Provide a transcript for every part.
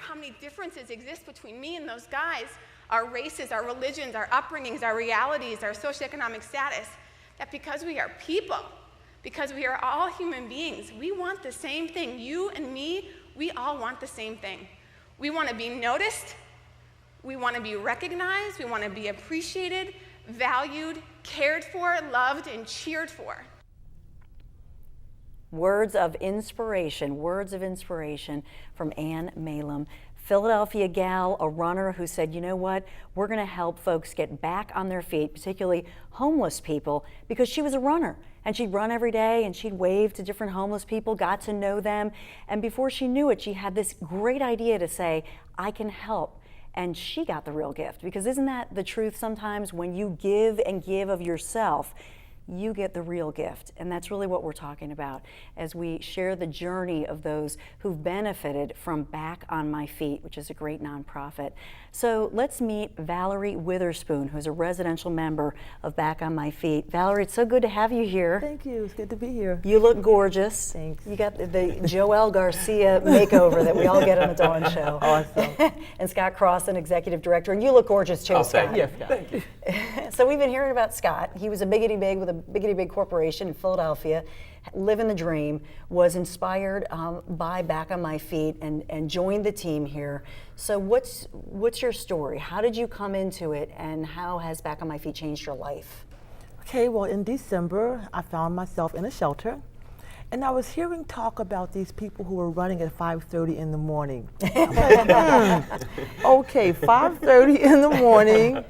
how many differences exist between me and those guys, our races, our religions, our upbringings, our realities, our socioeconomic status, that because we are people, because we are all human beings, we want the same thing. You and me, we all want the same thing. We want to be noticed, we want to be recognized, we want to be appreciated, valued, cared for, loved, and cheered for. Words of inspiration from Ann Malem. Philadelphia gal, a runner who said, you know what, we're going to help folks get back on their feet, particularly homeless people, because she was a runner. And she'd run every day and she'd wave to different homeless people, got to know them. And before she knew it, she had this great idea to say, I can help. And she got the real gift, because isn't that the truth sometimes? When you give and give of yourself, you get the real gift. And that's really what we're talking about as we share the journey of those who've benefited from Back on My Feet, which is a great nonprofit. So let's meet Valerie Witherspoon, who's a residential member of Back on My Feet. Valerie, it's so good to have you here. Thank you, it's good to be here. You look gorgeous. Thanks. You got the Joelle Garcia makeover that we all get on the Dawn Show. Awesome. And Scott Crossan, executive director, and you look gorgeous too, Scott. Yes, thank you. So we've been hearing about Scott. He was a biggity big with a biggity big corporation in Philadelphia, living the dream, was inspired by Back on My Feet and joined the team here. So what's your story? How did you come into it, and how has Back on My Feet changed your life? Okay, well, in December, I found myself in a shelter, and I was hearing talk about these people who were running at 5:30 in the morning. I'm like, okay, 5:30 in the morning.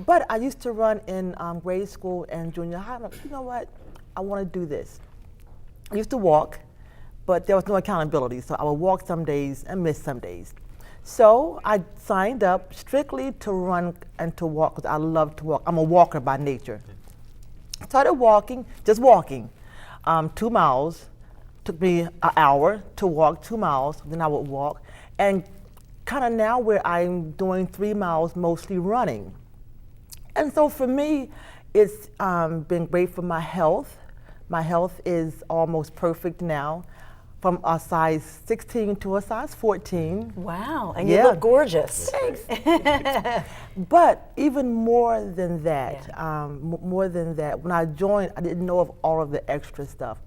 But I used to run in grade school and junior high. I'm like, you know what? I want to do this. I used to walk, but there was no accountability, so I would walk some days and miss some days. So I signed up strictly to run and to walk, because I love to walk. I'm a walker by nature. Started walking, just walking, 2 miles. Took me an hour to walk 2 miles, then I would walk. And kind of now where I'm doing 3 miles, mostly running. And so for me, it's been great for my health. My health is almost perfect now, from a size 16 to a size 14. Wow, and you look gorgeous. Thanks. But even more than that, when I joined, I didn't know of all of the extra stuff.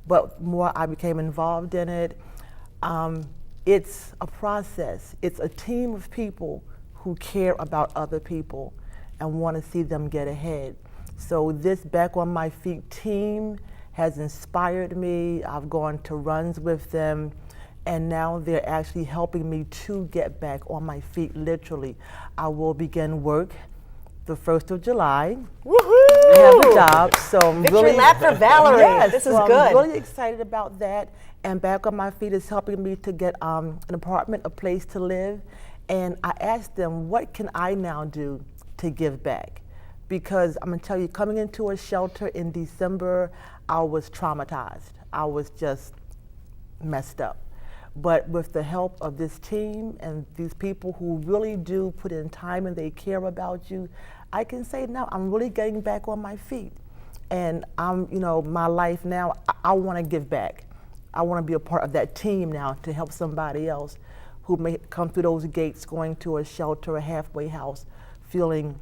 But more I became involved in it. It's a process. It's a team of people who care about other people and want to see them get ahead. So this Back on My Feet team has inspired me. I've gone to runs with them, and now they're actually helping me to get back on my feet, literally. I will begin work the 1st of July. Woohoo! I have a job, so I'm Victory really lap for Valerie. Yes, this is so good. I'm really excited about that. And Back on My Feet is helping me to get an apartment, a place to live. And I asked them, what can I now do to give back? Because I'm gonna tell you, coming into a shelter in December, I was traumatized. I was just messed up. But with the help of this team and these people who really do put in time and they care about you, I can say now I'm really getting back on my feet. And my life now, I wanna give back. I wanna be a part of that team now to help somebody else who may come through those gates going to a shelter, a halfway house, feeling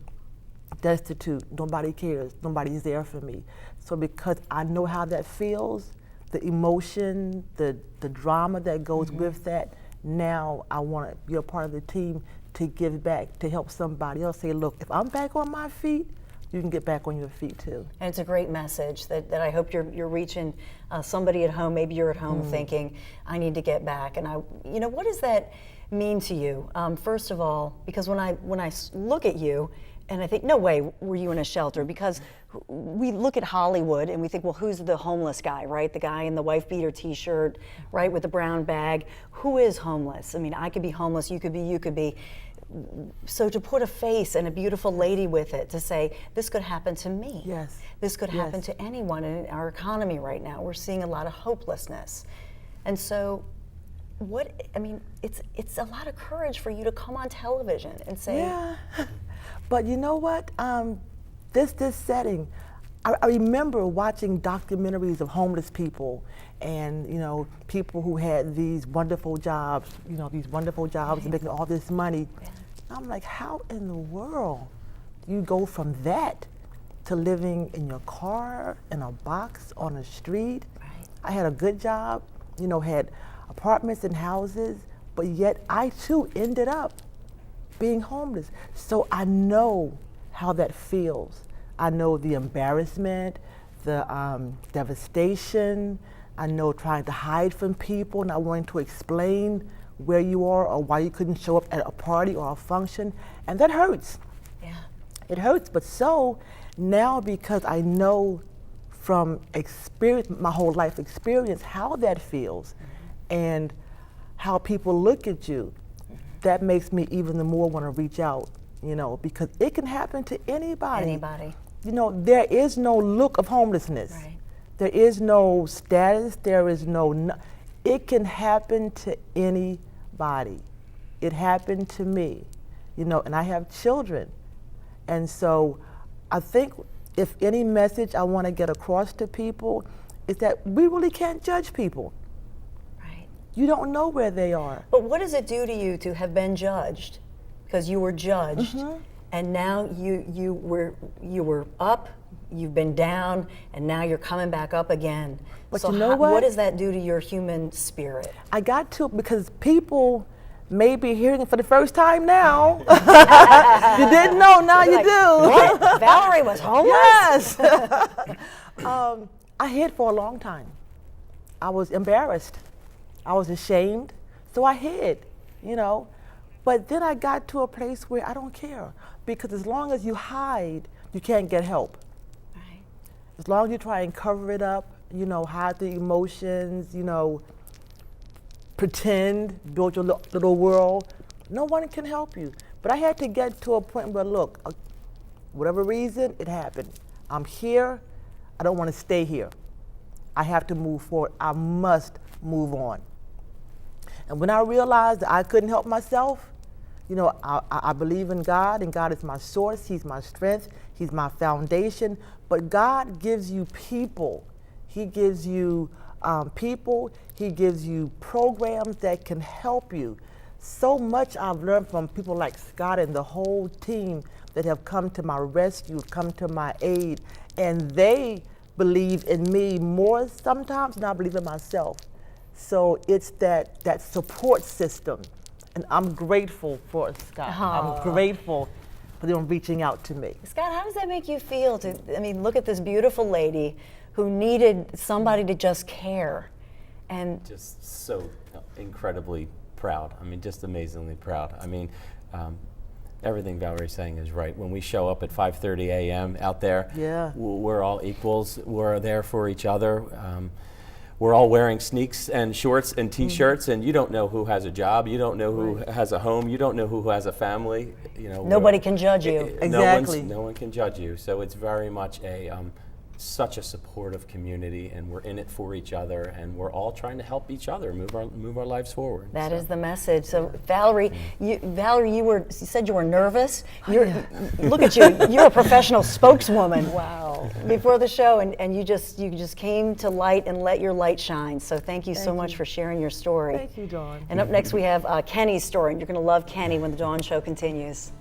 destitute, nobody cares, nobody's there for me. So because I know how that feels, the emotion, the drama that goes with that, now I want to be a part of the team to give back, to help somebody else say, look, if I'm back on my feet, you can get back on your feet too. And it's a great message that I hope you're reaching somebody at home. Maybe you're at home thinking, I need to get back. And what does that mean to you? First of all, because when I look at you, and I think, no way were you in a shelter, because we look at Hollywood and we think, well, who's the homeless guy, right? The guy in the wife beater t-shirt, right, with the brown bag. Who is homeless? I mean, I could be homeless, you could be. So to put a face and a beautiful lady with it, to say, this could happen to me. Yes. This could happen to anyone in our economy right now. We're seeing a lot of hopelessness. And so it's a lot of courage for you to come on television and say. Yeah, but you know what? This setting, I remember watching documentaries of homeless people and, you know, people who had these wonderful jobs, you know, these wonderful jobs and making all this money. Yeah. I'm like, how in the world do you go from that to living in your car, in a box, on the street? Right. I had a good job, you know, had apartments and houses, but yet I too ended up being homeless. So I know how that feels. I know the embarrassment, the devastation. I know trying to hide from people, not wanting to explain where you are or why you couldn't show up at a party or a function. And that hurts. Yeah. It hurts, but so now because I know from experience, my whole life experience, how that feels and how people look at you, that makes me even more want to reach out, you know, because it can happen to anybody. Anybody. You know, there is no look of homelessness. Right. There is no status. There is no, it can happen to anybody. It happened to me, you know, and I have children. And so I think if any message I want to get across to people is that we really can't judge people. Right. You don't know where they are. But what does it do to you to have been judged? Because you were judged. Mm-hmm. And now you were up, you've been down, and now you're coming back up again. But so you know what? What does that do to your human spirit? I got to, because people may be hearing it for the first time now. You didn't know, now you do. What? Valerie was homeless? Yes. I hid for a long time. I was embarrassed. I was ashamed, so I hid, you know. But then I got to a place where I don't care, because as long as you hide, you can't get help. Right. As long as you try and cover it up, you know, hide the emotions, you know, pretend, build your little world, no one can help you. But I had to get to a point where, look, whatever reason, it happened. I'm here, I don't want to stay here. I have to move forward, I must move on. And when I realized that I couldn't help myself, you know, I believe in God, and God is my source, He's my strength, He's my foundation, but God gives you people. He gives you people, He gives you programs that can help you. So much I've learned from people like Scott and the whole team that have come to my rescue, come to my aid, and they believe in me more sometimes than I believe in myself. So it's that support system. And I'm grateful for Scott. Aww. I'm grateful for them reaching out to me. Scott, how does that make you feel I mean, look at this beautiful lady who needed somebody to just care. And just so incredibly proud. I mean, just amazingly proud. I mean, everything Valerie's saying is right. When we show up at 5:30 a.m. out there, yeah, we're all equals. We're there for each other. We're all wearing sneaks and shorts and T-shirts, and you don't know who has a job. You don't know who has a home. You don't know who has a family. You know, nobody can judge you. Exactly. No one can judge you. So it's very much such a supportive community, and we're in it for each other, and we're all trying to help each other move our lives forward. That is the message. So Valerie, you said you were nervous. Look at you. You're a professional spokeswoman. Wow. Before the show, and you just came to light and let your light shine. So thank you so much for sharing your story. Thank you, Dawn. And up next we have Kenny's story, and you're going to love Kenny when the Dawn Show continues.